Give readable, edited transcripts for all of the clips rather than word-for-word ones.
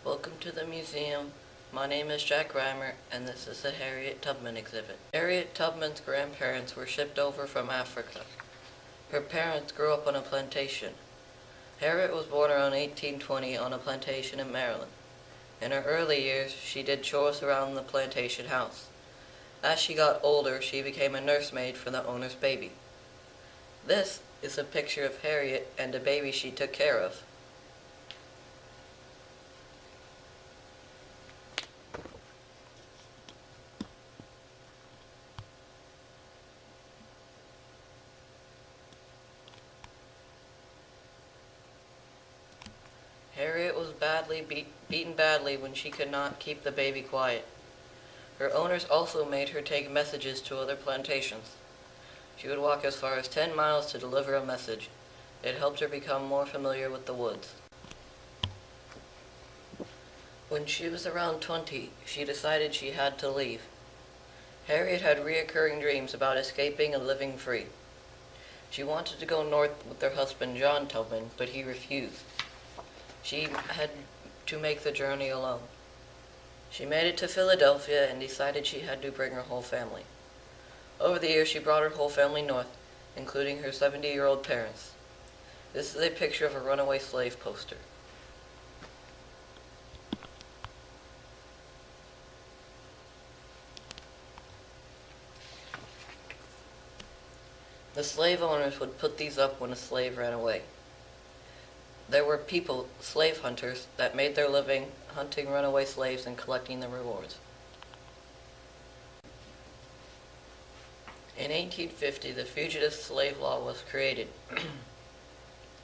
Welcome to the museum. My name is Jack Reimer, and this is the Harriet Tubman exhibit. Harriet Tubman's grandparents were shipped over from Africa. Her parents grew up on a plantation. Harriet was born around 1820 on a plantation in Maryland. In her early years, she did chores around the plantation house. As she got older, she became a nursemaid for the owner's baby. This is a picture of Harriet and a baby she took care of. Harriet was beaten badly when she could not keep the baby quiet. Her owners also made her take messages to other plantations. She would walk as far as 10 miles to deliver a message. It helped her become more familiar with the woods. When she was around 20, she decided she had to leave. Harriet had recurring dreams about escaping and living free. She wanted to go north with her husband John Tubman, but he refused. She had to make the journey alone. She made it to Philadelphia and decided she had to bring her whole family. Over the years, she brought her whole family north, including her 70-year-old parents. This is a picture of a runaway slave poster. The slave owners would put these up when a slave ran away. There were people, slave hunters, that made their living hunting runaway slaves and collecting the rewards. In 1850, the fugitive slave law was created.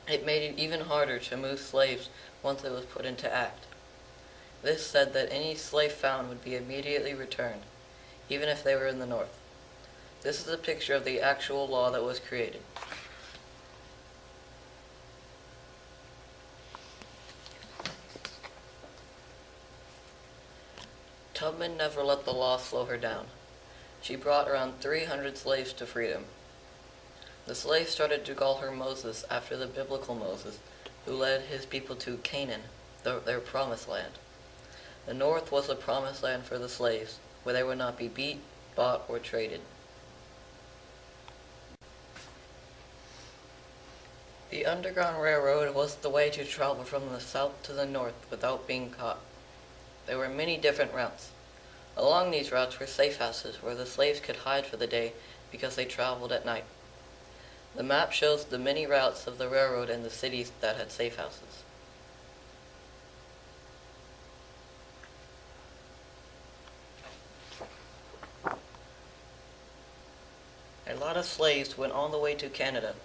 It made it even harder to move slaves once it was put into act. This said that any slave found would be immediately returned, even if they were in the North. This is a picture of the actual law that was created. Tubman never let the law slow her down. She brought around 300 slaves to freedom. The slaves started to call her Moses after the biblical Moses, who led his people to Canaan, their promised land. The North was a promised land for the slaves, where they would not be beat, bought, or traded. The Underground Railroad was the way to travel from the south to the north without being caught. There were many different routes. Along these routes were safe houses where the slaves could hide for the day because they traveled at night. The map shows the many routes of the railroad and the cities that had safe houses. A lot of slaves went all the way to Canada.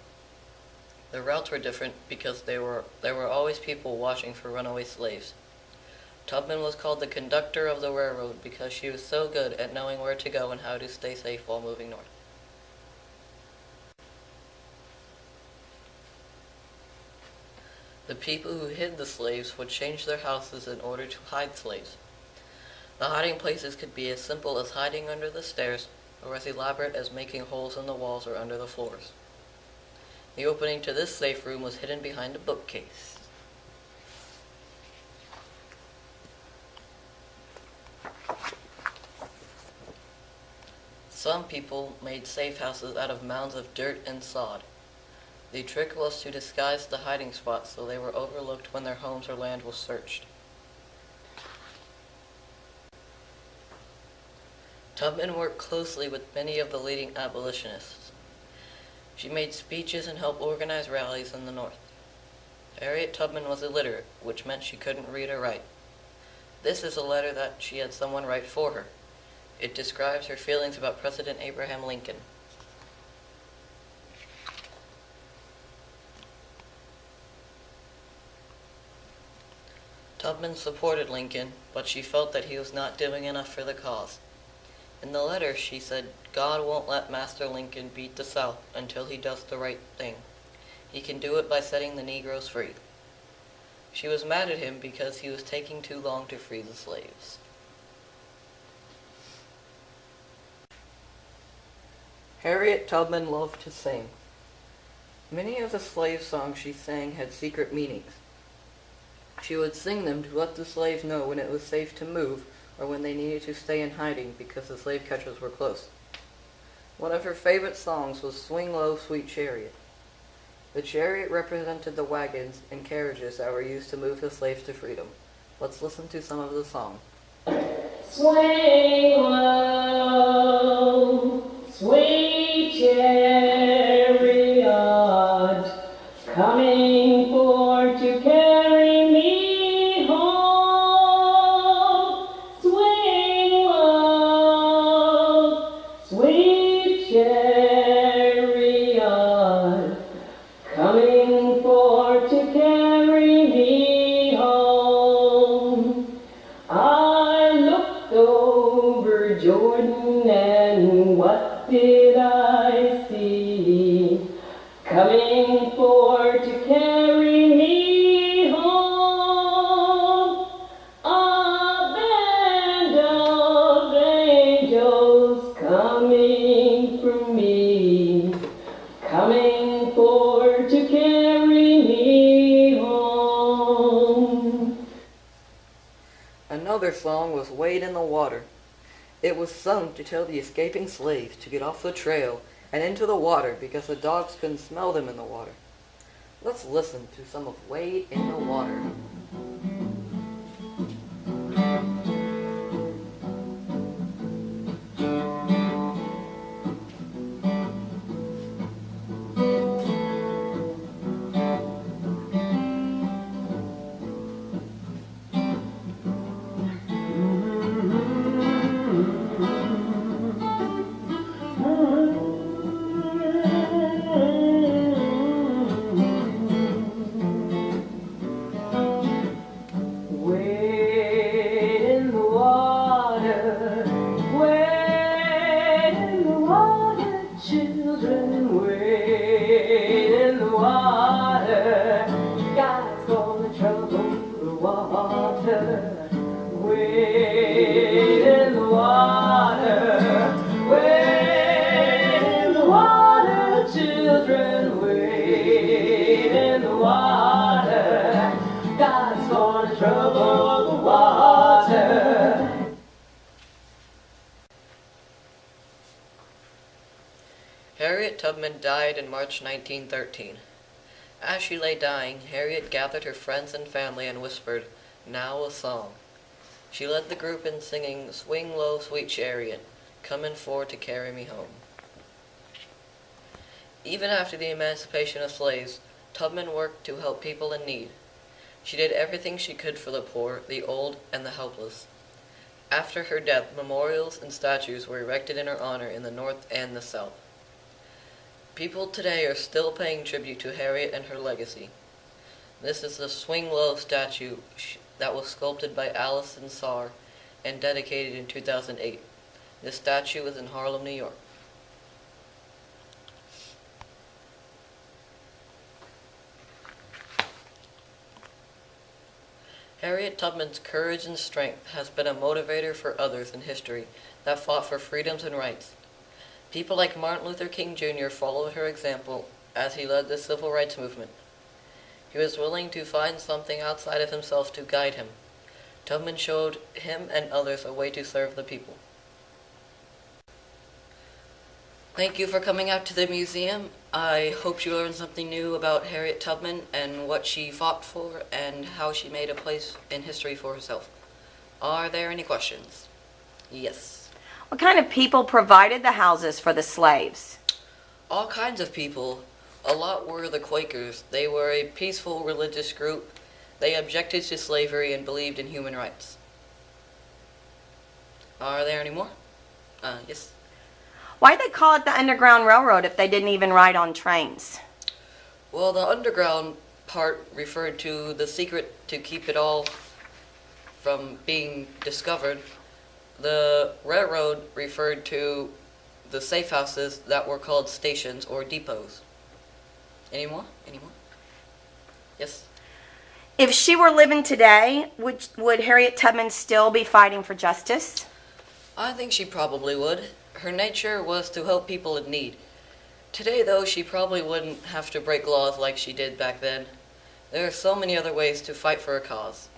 The routes were different because there were always people watching for runaway slaves. Tubman was called the conductor of the railroad because she was so good at knowing where to go and how to stay safe while moving north. The people who hid the slaves would change their houses in order to hide slaves. The hiding places could be as simple as hiding under the stairs or as elaborate as making holes in the walls or under the floors. The opening to this safe room was hidden behind a bookcase. Some people made safe houses out of mounds of dirt and sod. The trick was to disguise the hiding spots so they were overlooked when their homes or land was searched. Tubman worked closely with many of the leading abolitionists. She made speeches and helped organize rallies in the North. Harriet Tubman was illiterate, which meant she couldn't read or write. This is a letter that she had someone write for her. It describes her feelings about President Abraham Lincoln. Tubman supported Lincoln, but she felt that he was not doing enough for the cause. In the letter, she said, "God won't let Master Lincoln beat the South until he does the right thing. He can do it by setting the Negroes free." She was mad at him because he was taking too long to free the slaves. Harriet Tubman loved to sing. Many of the slave songs she sang had secret meanings. She would sing them to let the slaves know when it was safe to move or when they needed to stay in hiding because the slave catchers were close. One of her favorite songs was "Swing Low, Sweet Chariot." The chariot represented the wagons and carriages that were used to move the slaves to freedom. Let's listen to some of the song. Swing low, sweet chariot, coming for to carry me home. Swing low, sweet chariot, coming for to carry me home. I looked over Jordan and what did I see? Coming for to carry me home. A band of angels coming for me. Coming for to carry me home. Another song was "Wade in the Water." It was sung to tell the escaping slaves to get off the trail and into the water because the dogs couldn't smell them in the water. Let's listen to some of "Wade in the Water." Harriet Tubman died in March 1913. As she lay dying, Harriet gathered her friends and family and whispered, "Now a song." She led the group in singing "Swing Low, Sweet Chariot, Comin' for to Carry Me Home." Even after the emancipation of slaves, Tubman worked to help people in need. She did everything she could for the poor, the old, and the helpless. After her death, memorials and statues were erected in her honor in the North and the South. People today are still paying tribute to Harriet and her legacy. This is the Swing Low statue that was sculpted by Allison Sarr and dedicated in 2008. This statue is in Harlem, New York. Harriet Tubman's courage and strength has been a motivator for others in history that fought for freedoms and rights. People like Martin Luther King Jr. followed her example as he led the civil rights movement. He was willing to find something outside of himself to guide him. Tubman showed him and others a way to serve the people. Thank you for coming out to the museum. I hope you learned something new about Harriet Tubman and what she fought for and how she made a place in history for herself. Are there any questions? Yes. What kind of people provided the houses for the slaves? All kinds of people. A lot were the Quakers. They were a peaceful religious group. They objected to slavery and believed in human rights. Are there any more? Yes. Why'd they call it the Underground Railroad if they didn't even ride on trains? Well, the underground part referred to the secret to keep it all from being discovered. The railroad referred to the safe houses that were called stations or depots. Any more? Any more? Yes? If she were living today, would Harriet Tubman still be fighting for justice? I think she probably would. Her nature was to help people in need. Today, though, she probably wouldn't have to break laws like she did back then. There are so many other ways to fight for a cause.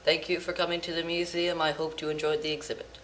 Thank you for coming to the museum. I hope you enjoyed the exhibit.